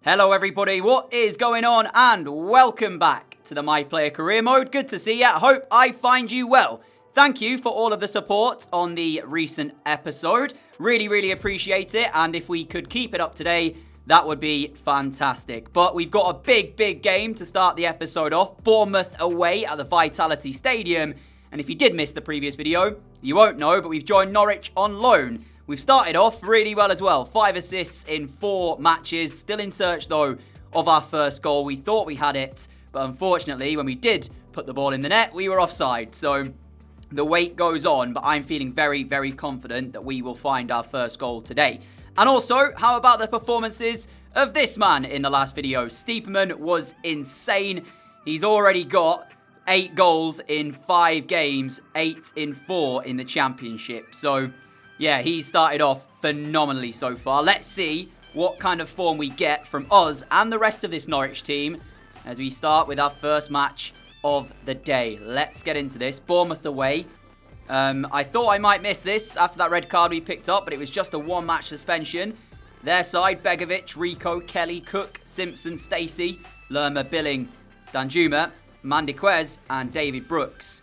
Hello everybody, what is going on? And welcome back to the My Player Career Mode. Good to see you. Hope I find you well. Thank you for all of the support on the recent episode. Really appreciate it. And if we could keep it up today, that would be fantastic. But we've got a big game to start the episode off. Bournemouth away at the Vitality Stadium. And if you did miss the previous video, you won't know, but we've joined Norwich on loan. We've started off really well as well. 5 assists in 4 matches. Still in search, though, of our first goal. We thought we had it, but unfortunately, when we did put the ball in the net, we were offside. So the wait goes on, but I'm feeling very confident that we will find our first goal today. And also, how about the performances of this man in the last video? Steeperman was insane. He's already got 8 goals in 5 games, 8 in 4 in the Championship. So yeah, he started off phenomenally so far. Let's see what kind of form we get from us and the rest of this Norwich team as we start with our first match of the day. Let's get into this. Bournemouth away. I thought I might miss this after that red card we picked up, but it was just a 1-match suspension. Their side, Begovic, Rico, Kelly, Cook, Simpson, Stacey, Lerma, Billing, Danjuma, Mandiquez, and David Brooks.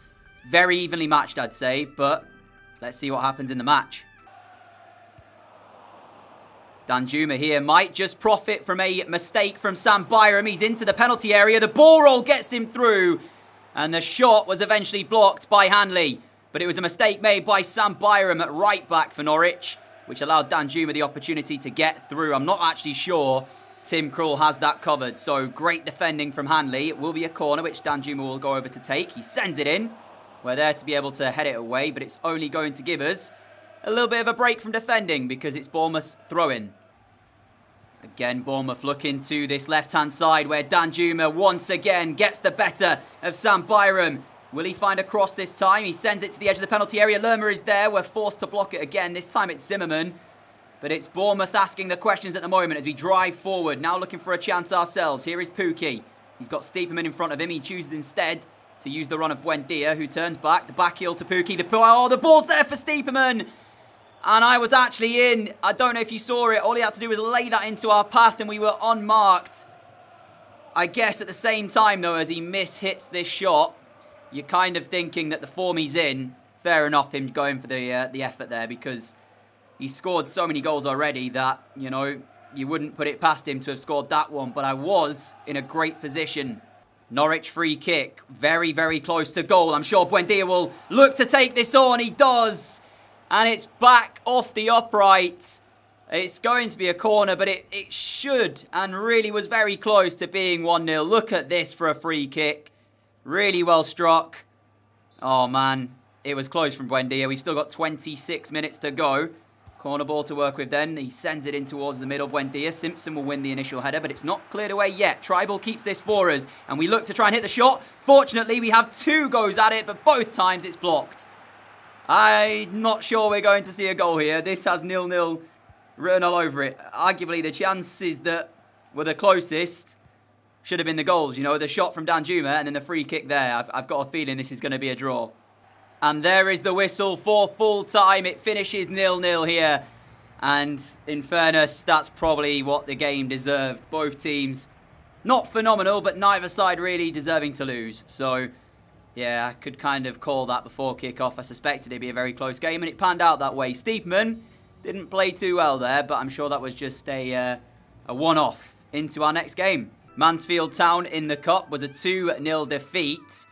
Very evenly matched, I'd say, but let's see what happens in the match. Danjuma here might just profit from a mistake from Sam Byram. He's into the penalty area. The ball roll gets him through. And the shot was eventually blocked by Hanley. But it was a mistake made by Sam Byram at right back for Norwich, which allowed Danjuma the opportunity to get through. I'm not actually sure Tim KRUL has that covered. So great defending from Hanley. It will be a corner, which Danjuma will go over to take. He sends it in. We're there to be able to head it away, but it's only going to give us a little bit of a break from defending because it's Bournemouth's throw-in. Again, Bournemouth looking to this left-hand side where Danjuma once again gets the better of Sam Byram. Will he find a cross this time? He sends it to the edge of the penalty area. Lerma is there. We're forced to block it again. This time it's Zimmerman. But it's Bournemouth asking the questions at the moment as we drive forward. Now looking for a chance ourselves. Here is Pukki. He's got Steeperman in front of him. He chooses instead to use the run of Buendia, who turns back. The back heel to Pukki. The ball's there for Steeperman. And I was actually in. I don't know if you saw it. All he had to do was lay that into our path and we were unmarked. I guess at the same time, though, as he hits this shot, you're kind of thinking that the form he's in, fair enough him going for the effort there because he's scored so many goals already that, you know, you wouldn't put it past him to have scored that one. But I was in a great position. Norwich free kick. Very close to goal. I'm sure Buendia will look to take this on. He does. And it's back off the upright. It's going to be a corner, but it should and really was very close to being 1-0. Look at this for a free kick. Really well struck. Oh, man. It was close from Buendia. We've still got 26 minutes to go. Corner ball to work with then. He sends it in towards the middle. Buendia. Simpson will win the initial header, but it's not cleared away yet. Tribal keeps this for us, and we look to try and hit the shot. Fortunately, we have 2 goes at it, but both times it's blocked. I'm not sure we're going to see a goal here. This has 0-0 written all over it. Arguably, the chances that were the closest should have been the goals. You know, the shot from Danjuma and then the free kick there. I've got a feeling this is going to be a draw. And there is the whistle for full time. It finishes 0-0 here. And in fairness, that's probably what the game deserved. Both teams not phenomenal, but neither side really deserving to lose. So yeah, I could kind of call that before kickoff. I suspected it'd be a very close game, and it panned out that way. Steeperman didn't play too well there, but I'm sure that was just a one-off into our next game. Mansfield Town in the Cup was a 2-0 defeat.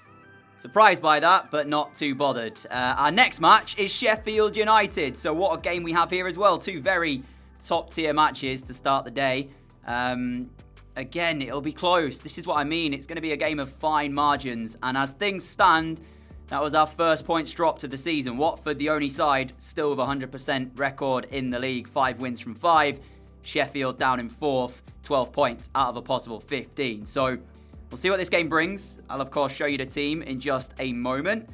Surprised by that, but not too bothered. Our next match is Sheffield United. So what a game we have here as well. 2 very top-tier matches to start the day. Again, it'll be close. This is what I mean. It's going to be a game of fine margins. And as things stand, that was our first points dropped of the season. Watford, the only side, still with a 100% record in the league. 5 wins from 5. Sheffield down in 4th. 12 points out of a possible 15. So we'll see what this game brings. I'll, of course, show you the team in just a moment.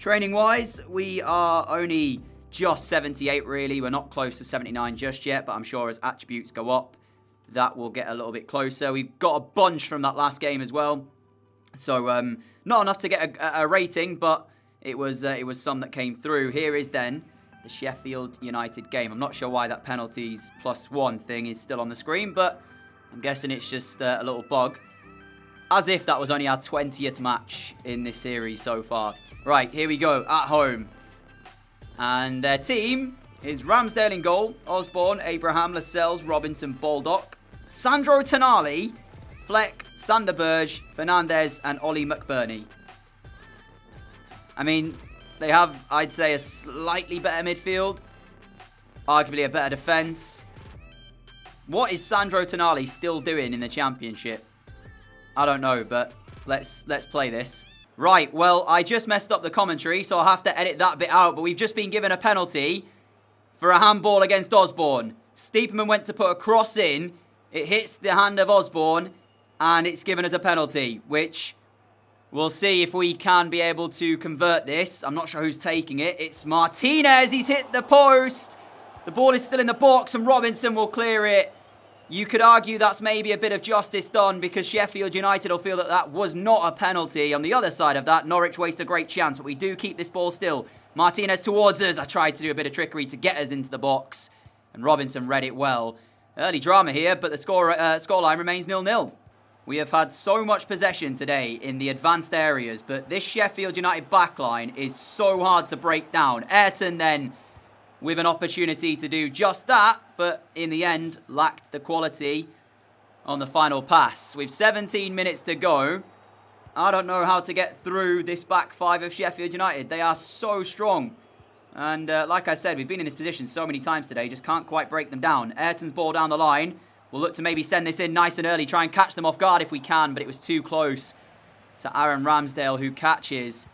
Training-wise, we are only just 78, really. We're not close to 79 just yet, but I'm sure as attributes go up, that will get a little bit closer. We've got a bunch from that last game as well. So not enough to get a rating, but it was some that came through. Here is then the Sheffield United game. I'm not sure why that penalties +1 thing is still on the screen, but I'm guessing it's just a little bug. As if that was only our 20th match in this series so far. Right, here we go, at home. And their team is Ramsdale in goal, Osborne, Abraham, Lascelles, Robinson, Baldock, Sandro Tonali, Fleck, Sanderberge, Fernandez, and Ollie McBurney. I mean, they have, I'd say, a slightly better midfield. Arguably a better defence. What is Sandro Tonali still doing in the Championship? I don't know, but let's play this. Right, well, I just messed up the commentary, so I'll have to edit that bit out. But we've just been given a penalty for a handball against Osborne. Steeperman went to put a cross in. It hits the hand of Osborne, and it's given us a penalty, which we'll see if we can be able to convert this. I'm not sure who's taking it. It's Martinez. He's hit the post. The ball is still in the box, and Robinson will clear it. You could argue that's maybe a bit of justice done because Sheffield United will feel that that was not a penalty. On the other side of that, Norwich waste a great chance, but we do keep this ball still. Martinez towards us. I tried to do a bit of trickery to get us into the box, and Robinson read it well. Early drama here, but the scoreline remains 0-0. We have had so much possession today in the advanced areas, but this Sheffield United backline is so hard to break down. Ayrton then with an opportunity to do just that, but in the end lacked the quality on the final pass. With 17 minutes to go, I don't know how to get through this back five of Sheffield United. They are so strong. And like I said, we've been in this position so many times today, just can't quite break them down. Ayrton's ball down the line. We'll look to maybe send this in nice and early, try and catch them off guard if we can, but it was too close to Aaron Ramsdale, who catches.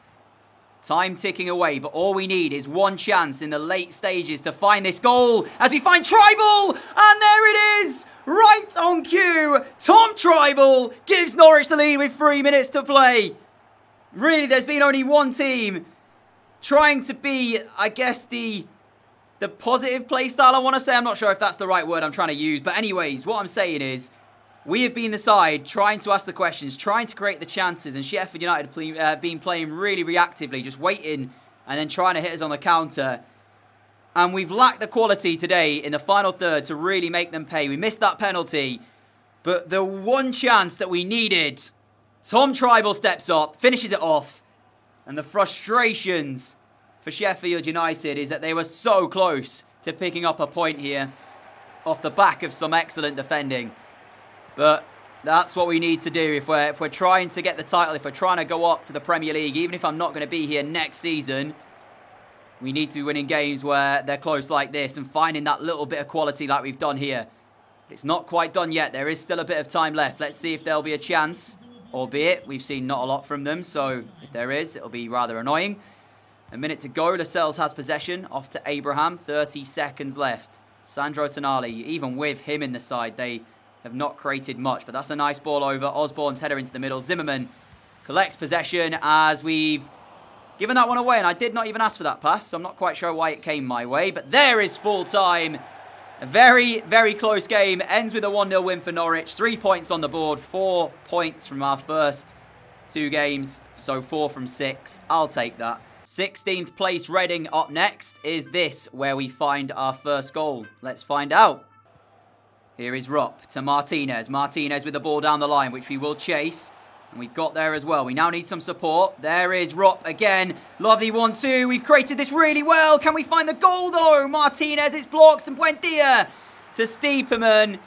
Time ticking away, but all we need is one chance in the late stages to find this goal as we find Tribal, and there it is! Right on cue, Tom Tribal gives Norwich the lead with 3 minutes to play. Really, there's been only one team trying to be, I guess, the positive play style, I want to say. I'm not sure if that's the right word I'm trying to use, but anyways, what I'm saying is we have been the side trying to ask the questions, trying to create the chances, and Sheffield United have been playing really reactively, just waiting and then trying to hit us on the counter. And we've lacked the quality today in the final third to really make them pay. We missed that penalty, but the one chance that we needed, Tom Tribal steps up, finishes it off, and the frustrations for Sheffield United is that they were so close to picking up a point here off the back of some excellent defending. But that's what we need to do if we're trying to get the title, if we're trying to go up to the Premier League. Even if I'm not going to be here next season, we need to be winning games where they're close like this and finding that little bit of quality like we've done here. It's not quite done yet. There is still a bit of time left. Let's see if there'll be a chance, albeit we've seen not a lot from them. So if there is, it'll be rather annoying. A minute to go. Lascelles has possession. Off to Abraham. 30 seconds left. Sandro Tonali, even with him in the side, they have not created much, but that's a nice ball over. Osborne's header into the middle. Zimmerman collects possession as we've given that one away, and I did not even ask for that pass, so I'm not quite sure why it came my way, but there is full time. A very, very close game. Ends with a 1-0 win for Norwich. 3 points on the board. 4 points from our first 2 games, so 4 from 6. I'll take that. 16th place Reading up next. Is this where we find our first goal? Let's find out. Here is Rupp to Martinez. Martinez with the ball down the line, which we will chase. And we've got there as well. We now need some support. There is Rupp again. Lovely 1-2. We've created this really well. Can we find the goal though? Martinez, it's blocked. And Buendia to Steeperman,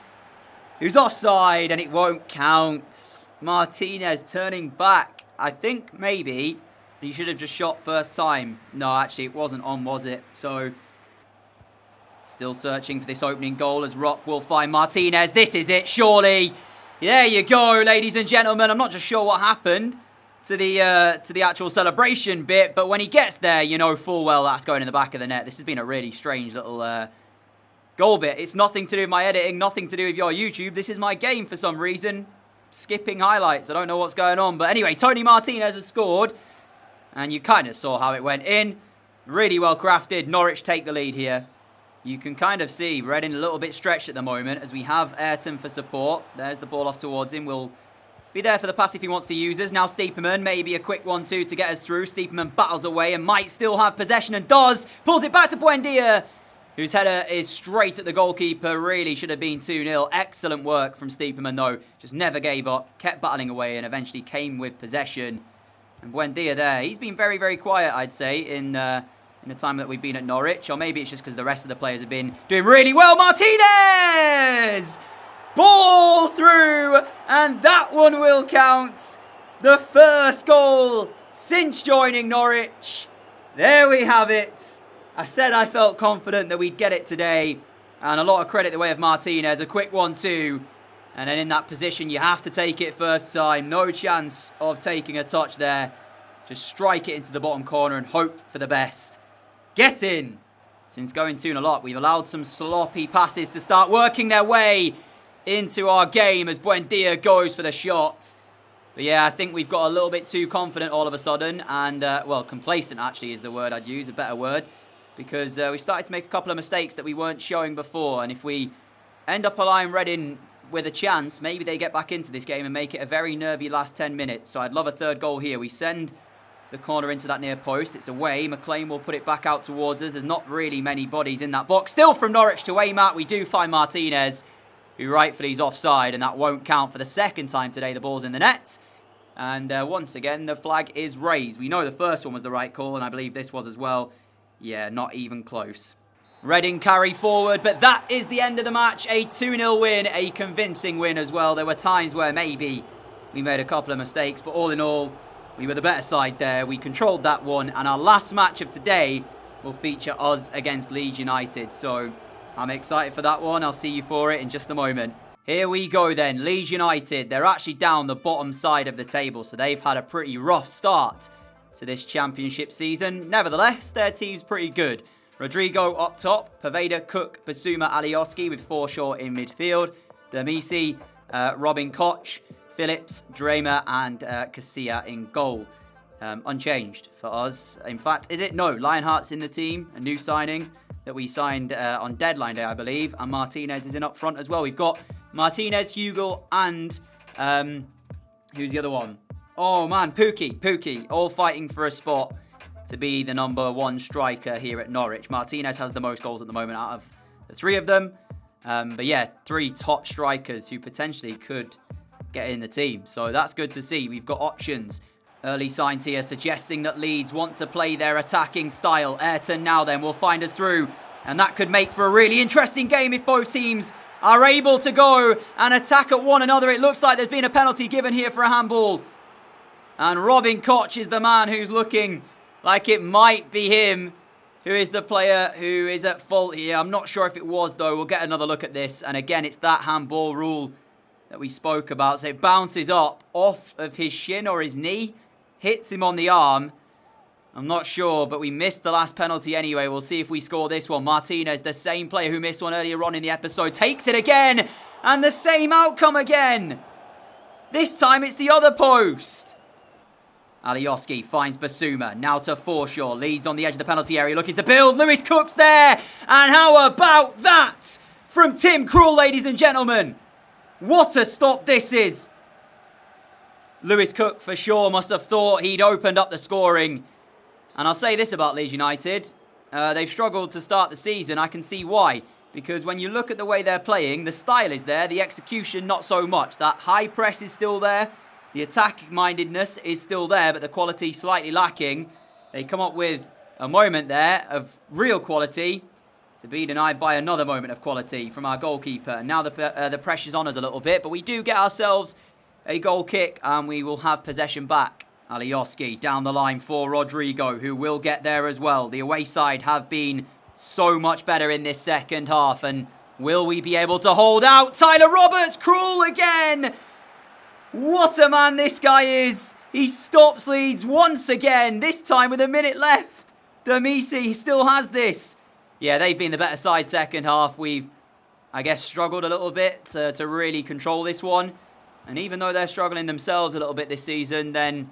who's offside, and it won't count. Martinez turning back. I think maybe he should have just shot first time. No, actually it wasn't on, was it? So still searching for this opening goal as Rupp will find Martinez. This is it, surely. There you go, ladies and gentlemen. I'm not just sure what happened to the actual celebration bit, but when he gets there, you know full well that's going in the back of the net. This has been a really strange little goal bit. It's nothing to do with my editing, nothing to do with your YouTube. This is my game for some reason. Skipping highlights. I don't know what's going on. But anyway, Tony Martinez has scored, and you kind of saw how it went in. Really well crafted. Norwich take the lead here. You can kind of see Reading a little bit stretched at the moment as we have Ayrton for support. There's the ball off towards him. We'll be there for the pass if he wants to use us. Now Steeperman, maybe a quick 1-2 to get us through. Steeperman battles away and might still have possession and does. Pulls it back to Buendia. whose header is straight at the goalkeeper. Really should have been 2-0. Excellent work from Stiepermann, though. Just never gave up, kept battling away, and eventually came with possession. And Buendia there, he's been very, very quiet, I'd say, in the time that we've been at Norwich. Or maybe it's just because the rest of the players have been doing really well. Martinez! Ball through, and that one will count. The first goal since joining Norwich. There we have it. I said I felt confident that we'd get it today. And a lot of credit the way of Martinez. A quick 1-2. And then in that position, you have to take it first time. No chance of taking a touch there. Just strike it into the bottom corner and hope for the best. Get in. Since going 2-0 up, we've allowed some sloppy passes to start working their way into our game as Buendia goes for the shot. But yeah, I think we've got a little bit too confident all of a sudden. And, well, complacent actually is the word I'd use, a better word. Because we started to make a couple of mistakes that we weren't showing before. And if we end up allowing Reading with a chance, maybe they get back into this game and make it a very nervy last 10 minutes. So I'd love a third goal here. We send the corner into that near post. It's away. McLean will put it back out towards us. There's not really many bodies in that box. Still from Norwich to aim at. We do find Martinez, who rightfully is offside, and that won't count for the second time today. The ball's in the net. And once again, the flag is raised. We know the first one was the right call, and I believe this was as well. Yeah, not even close. Reading carry forward, but that is the end of the match. A 2-0 win, a convincing win as well. There were times where maybe we made a couple of mistakes, but all in all, we were the better side there. We controlled that one, and our last match of today will feature us against Leeds United. So I'm excited for that one. I'll see you for it in just a moment. Here we go then. Leeds United, they're actually down the bottom side of the table, so they've had a pretty rough start to this championship season. Nevertheless, their team's pretty good. Rodrigo up top, Poveda, Cook, Basuma, Alioski with Forshaw in midfield, Demisi, Robin Koch, Phillips, Dramer and Casilla in goal. Unchanged for us. In fact, is it? No, Lionheart's in the team, a new signing that we signed on deadline day, I believe, and Martinez is in up front as well. We've got Martinez, Hugo and who's the other one? Oh man, Pookie, all fighting for a spot to be the number one striker here at Norwich. Martinez has the most goals at the moment out of the three of them. But yeah, three top strikers who potentially could get in the team. So that's good to see. We've got options. Early signs here suggesting that Leeds want to play their attacking style. Ayrton now then will find us through. And that could make for a really interesting game if both teams are able to go and attack at one another. It looks like there's been a penalty given here for a handball. And Robin Koch is the man who's looking like it might be him who is the player who is at fault here. I'm not sure if it was, though. We'll get another look at this. And again, it's that handball rule that we spoke about. So it bounces up off of his shin or his knee, hits him on the arm. I'm not sure, but we missed the last penalty anyway. We'll see if we score this one. Martinez, the same player who missed one earlier on in the episode, takes it again. And the same outcome again. This time it's the other post. Alioski finds Basuma, now to Forshaw, leads on the edge of the penalty area, looking to build. Lewis Cook's there, and how about that from Tim KRUL, ladies and gentlemen? What a stop this is. Lewis Cook, for sure, must have thought he'd opened up the scoring. And I'll say this about Leeds United, they've struggled to start the season. I can see why, because when you look at the way they're playing, the style is there, the execution not so much. That high press is still there. The attack-mindedness is still there, but the quality slightly lacking. They come up with a moment there of real quality to be denied by another moment of quality from our goalkeeper. And now the pressure's on us a little bit, but we do get ourselves a goal kick, and we will have possession back. Alioski down the line for Rodrigo, who will get there as well. The away side have been so much better in this second half, and will we be able to hold out? Tyler Roberts, KRUL again! What a man this guy is. He stops Leeds once again, this time with a minute left. Demisi still has this. Yeah, they've been the better side second half. We've, I guess, struggled a little bit to really control this one. And even though they're struggling themselves a little bit this season, then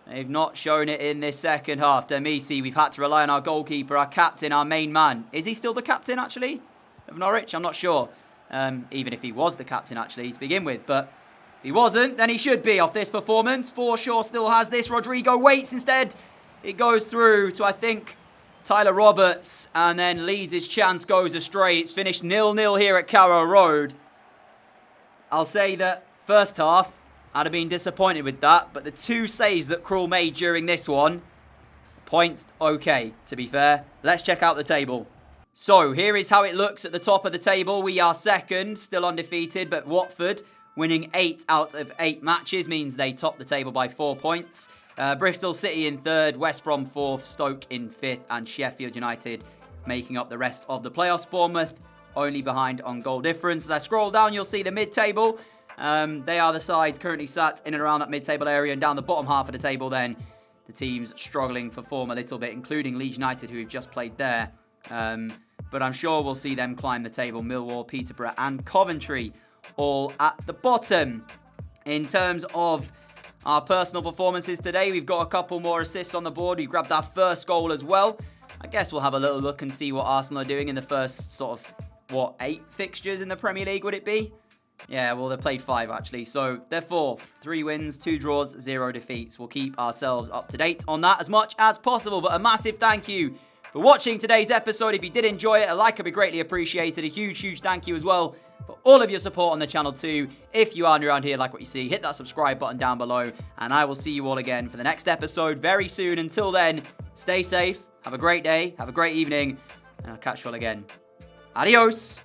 they've not shown it in this second half. Demisi, we've had to rely on our goalkeeper, our captain, our main man. Is he still the captain, actually, of Norwich? I'm not sure. Even if he was the captain, actually, to begin with. But if he wasn't, then he should be off this performance. Forshaw still has this. Rodrigo waits instead. It goes through to, I think, Tyler Roberts, and then Leeds' chance goes astray. It's finished 0-0 here at KRUL Road. I'll say that first half, I'd have been disappointed with that, but the 2 saves that KRUL made during this one, points okay, to be fair. Let's check out the table. So, here is how it looks at the top of the table. We are second, still undefeated, but Watford, winning 8 out of 8 matches, means they top the table by 4 points. Bristol City in third, West Brom fourth, Stoke in fifth, and Sheffield United making up the rest of the playoffs. Bournemouth only behind on goal difference. As I scroll down, you'll see the mid-table. They are the sides currently sat in and around that mid-table area, and down the bottom half of the table then, the teams struggling for form a little bit, including Leeds United, who have just played there. But I'm sure we'll see them climb the table. Millwall, Peterborough, and Coventry all at the bottom. In terms of our personal performances today, we've got a couple more assists on the board. We grabbed our first goal as well. I guess we'll have a little look and see what Arsenal are doing in the first sort of, 8 fixtures in the Premier League, would it be? Yeah, well, they played 5, actually. So, they're 4th. 3 wins, 2 draws, 0 defeats. We'll keep ourselves up to date on that as much as possible. But a massive thank you for watching today's episode. If you did enjoy it, a like would be greatly appreciated. A huge thank you as well for all of your support on the channel too. If you are new around here, like what you see, hit that subscribe button down below. And I will see you all again for the next episode very soon. Until then, stay safe, have a great day, have a great evening, and I'll catch you all again. Adios!